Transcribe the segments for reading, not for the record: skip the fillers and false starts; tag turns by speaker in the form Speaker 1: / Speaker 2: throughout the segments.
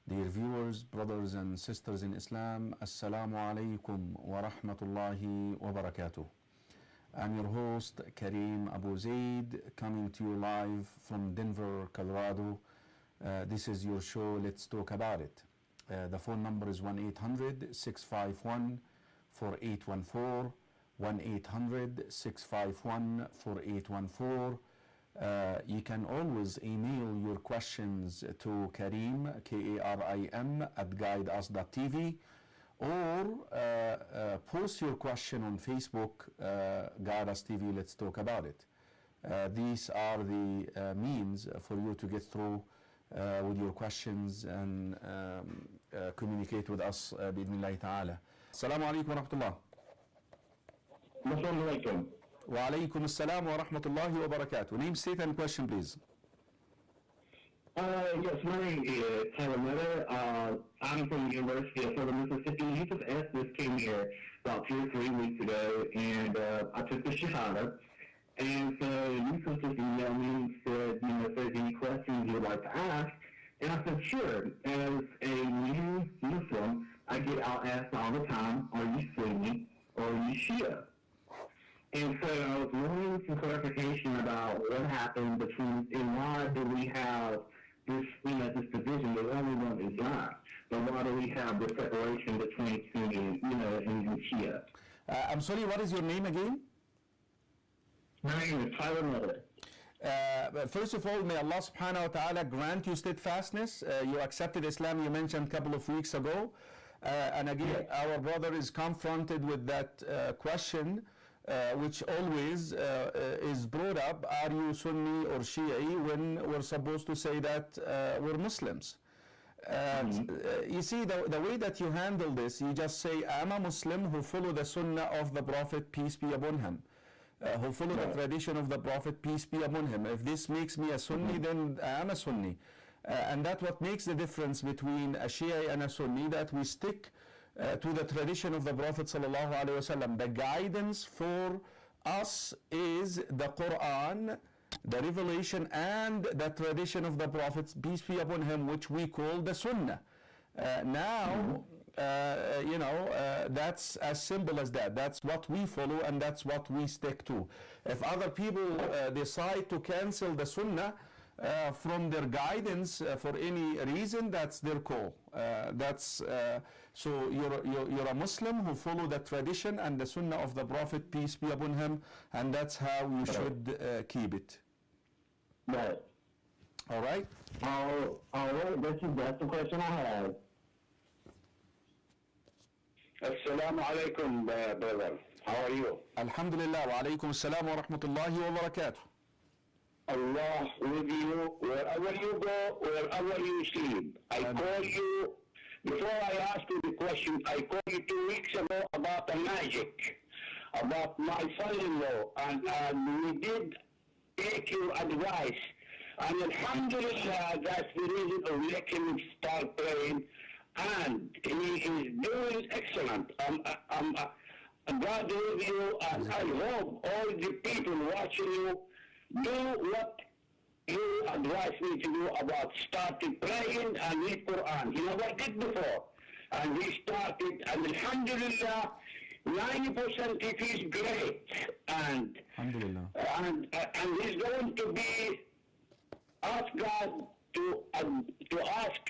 Speaker 1: Dear viewers, brothers and sisters in Islam, Assalamu alaikum wa rahmatullahi wa barakatuh. I'm your host, Kareem Abu Zaid, coming to you live from Denver, Colorado. This is your show, Let's Talk About It. The phone number is 1-800-651-4814, 1-800-651-4814. You can always email your questions to Kareem, K-A-R-I-M, @guideus.tv, or post your question on Facebook, Guide Us TV, Let's Talk About It. These are the means for you to get through with your questions and communicate with us بإذن ta'ala. Assalamu alaikum wa rahmatullah.
Speaker 2: Assalamu alaikum.
Speaker 1: Wa alaikum assalam wa rahmatullahi wa barakatuh. Name, state, and question, please.
Speaker 2: Yes, my name is Tyler Miller. I'm from the University of Southern Mississippi. Yusuf Estes came here about 2 or 3 weeks ago, and I took the Shahada. And so Yusuf just emailed me and said, if there's any questions you'd like to ask. And I said, sure. As a new Muslim, I get asked all the time, are you Sunni or are you Shia? And so I was wanting some clarification about what happened between, and why do we have this, this division? The only one is not. But why do we have the separation between Sunni, and Shia?
Speaker 1: I'm sorry, what is your name again?
Speaker 2: My name is Tyler Miller.
Speaker 1: First of all, may Allah subhanahu wa ta'ala grant you steadfastness. You accepted Islam, you mentioned a couple of weeks ago. And again, our brother is confronted with that question, which always is brought up, are you Sunni or Shia, when we're supposed to say that we're Muslims. You see, the way that you handle this, you just say, I'm a Muslim who follow the Sunnah of the Prophet, peace be upon him. Who follow the tradition of the Prophet, peace be upon him. If this makes me a Sunni, then I am a Sunni. And that's what makes the difference between a Shia and a Sunni, that we stick to the tradition of the Prophet sallallahu alaihi wasallam. The guidance for us is the Quran, the revelation, and the tradition of the Prophet, peace be upon him, which we call the Sunnah. That's as simple as that. That's what we follow and that's what we stick to. If other people decide to cancel the Sunnah from their guidance for any reason, that's their call. So you're a Muslim who follow the tradition and the Sunnah of the Prophet, peace be upon him, and that's how you should keep it.
Speaker 2: Right.
Speaker 1: All right?
Speaker 2: All right, that's the question I have. Assalamu alaikum, brother. How are you?
Speaker 1: Alhamdulillah, wa alaikum assalam wa rahmatullahi wa barakatuh.
Speaker 2: Allah with you, wherever you go, wherever you sleep. I call you, before I ask you the question, I called you 2 weeks ago about the magic, about my son-in-law, and we did take your advice. And alhamdulillah, that's the reason of making him start praying. And he is doing excellent. God with you, and I hope all the people watching you do what you advised me to do about starting praying and read Quran. He never did before. And he started, and alhamdulillah, 90% it is great. And he's going to be, ask God to ask,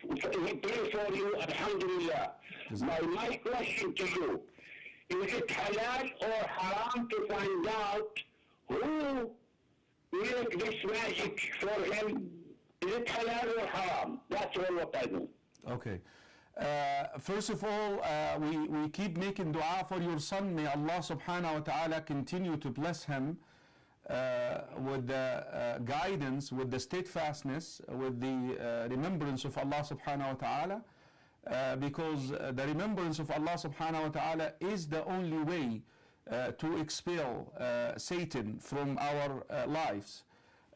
Speaker 2: we pray for you, alhamdulillah. My question to you, is it halal or haram to find out who make this magic for him? Is it halal or haram? That's all what I do.
Speaker 1: Okay. First of all, we keep making dua for your son. May Allah subhanahu wa ta'ala continue to bless him with the guidance, with the steadfastness, with the remembrance of Allah subhanahu wa ta'ala, because the remembrance of Allah subhanahu wa ta'ala is the only way to expel Satan from our lives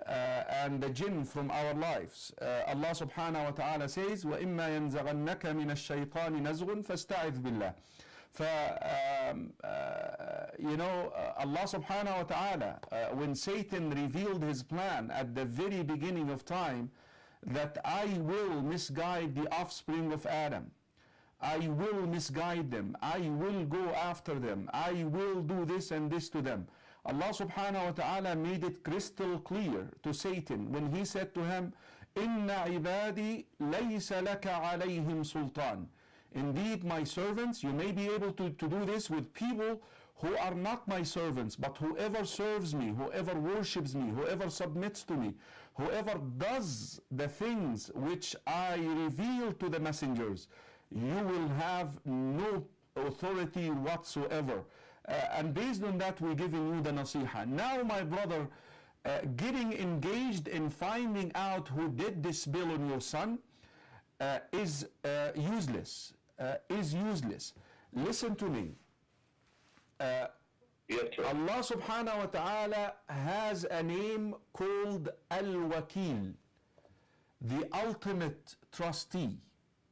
Speaker 1: and the jinn from our lives. Allah subhanahu wa ta'ala says, وَإِمَّا يَنزَغَنَّكَ مِنَ الشَّيْطَانِ نَزْغٌ فَاسْتَعِذْ بِاللَّهِ. Allah subhanahu wa ta'ala, when Satan revealed his plan at the very beginning of time, that I will misguide the offspring of Adam. I will misguide them. I will go after them. I will do this and this to them. Allah subhanahu wa ta'ala made it crystal clear to Satan when he said to him, إِنَّ عِبَادِي لَيْسَ لَكَ عَلَيْهِمْ سُلْطَانٌ. Indeed, my servants, you may be able to do this with people who are not my servants, but whoever serves me, whoever worships me, whoever submits to me, whoever does the things which I reveal to the messengers, you will have no authority whatsoever. And based on that, we're giving you the nasiha. Now, my brother, getting engaged in finding out who did this spill on your son is useless. Listen to me. Allah subhanahu wa ta'ala has a name called Al-Wakil, the ultimate trustee.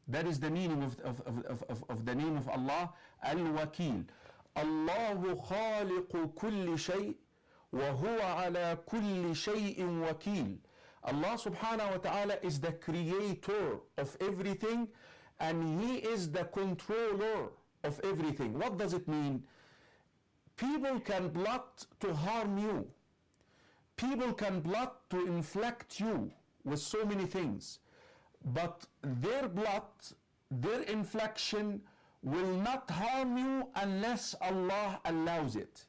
Speaker 1: That is the meaning of the name of Allah, Al-Wakil. Allahu khaliqu kulli shay wa huwa ala kulli shay'in wakil. Allah subhanahu wa ta'ala is the creator of everything and He is the controller of everything. What does it mean? People can plot to harm you. People can plot to inflict you with so many things. But their plot, their infliction will not harm you unless Allah allows it.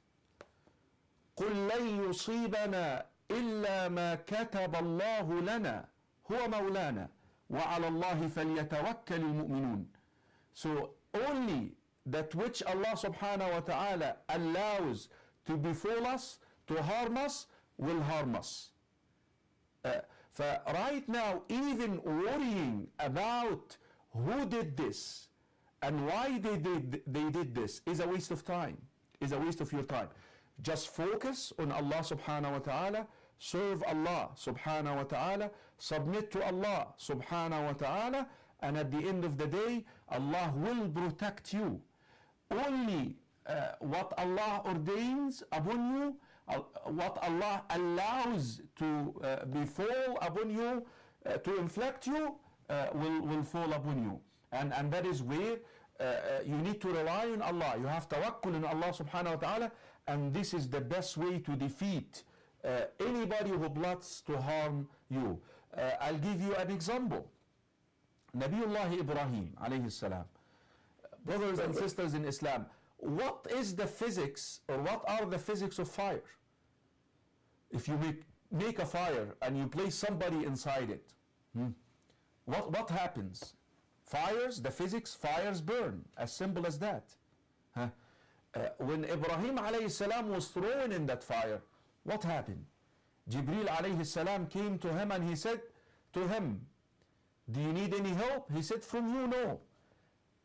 Speaker 1: قُلْ لَن يُصِيبَنَا إِلَّا مَا كَتَبَ اللَّهُ لَنَا هُوَ مَوْلَانَا وَعَلَى اللَّهِ فَلْيَتَوَكَّلِ الْمُؤْمِنُونَ. So only that which Allah subhanahu wa ta'ala allows to befall us, to harm us, will harm us. Right now, even worrying about who did this and why they did this is a waste of time, is a waste of your time. Just focus on Allah subhanahu wa ta'ala, serve Allah subhanahu wa ta'ala, submit to Allah subhanahu wa ta'ala, and at the end of the day, Allah will protect you. Only what Allah ordains upon you, what Allah allows to befall upon you, to inflict you, will fall upon you. And that is where you need to rely on Allah. You have tawakkul on Allah subhanahu wa ta'ala, and this is the best way to defeat anybody who plots to harm you. I'll give you an example. Nabiullah Ibrahim alayhi salam. Brothers and sisters in Islam, what is the physics, or what are the physics of fire? If you make a fire and you place somebody inside it, what happens? Fires, the physics, fires burn, as simple as that. When Ibrahim alayhi salam was thrown in that fire, what happened? Jibreel alayhi salam came to him and he said to him, do you need any help? He said, from you, no.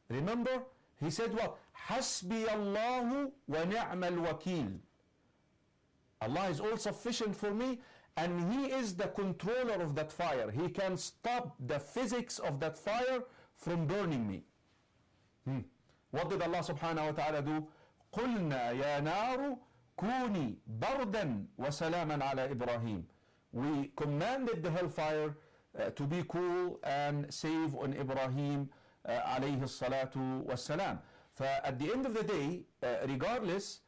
Speaker 1: Remember, he said what? Hasbi Allahu wa ni'mal wakil. Allah is all sufficient for me, and He is the controller of that fire. He can stop the physics of that fire from burning me. What did Allah subhanahu wa ta'ala do? قُلْنَا يَا نَارُ كُونِي بَرْدًا وَسَلَامًا عَلَى إِبْرَاهِيمَ. We commanded the hellfire to be cool and save on Ibrahim alayhi salatu wassalam. At the end of the day, regardless,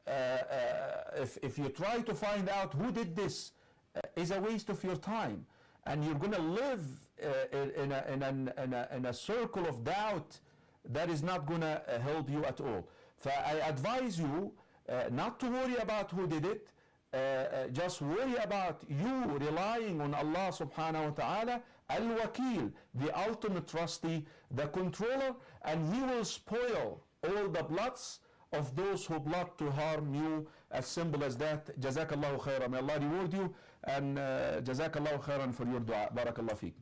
Speaker 1: if you try to find out who did this, is a waste of your time, and you're going to live in a circle of doubt that is not going to help you at all. I advise you not to worry about who did it. Just worry about you relying on Allah subhanahu wa ta'ala, Al-Wakil, the ultimate trustee, the controller, and He will spoil all the plots of those who plot to harm you. As simple as that. Jazakallahu khairan. May Allah reward you, and Jazakallahu khairan for your dua. Barakallahu feek.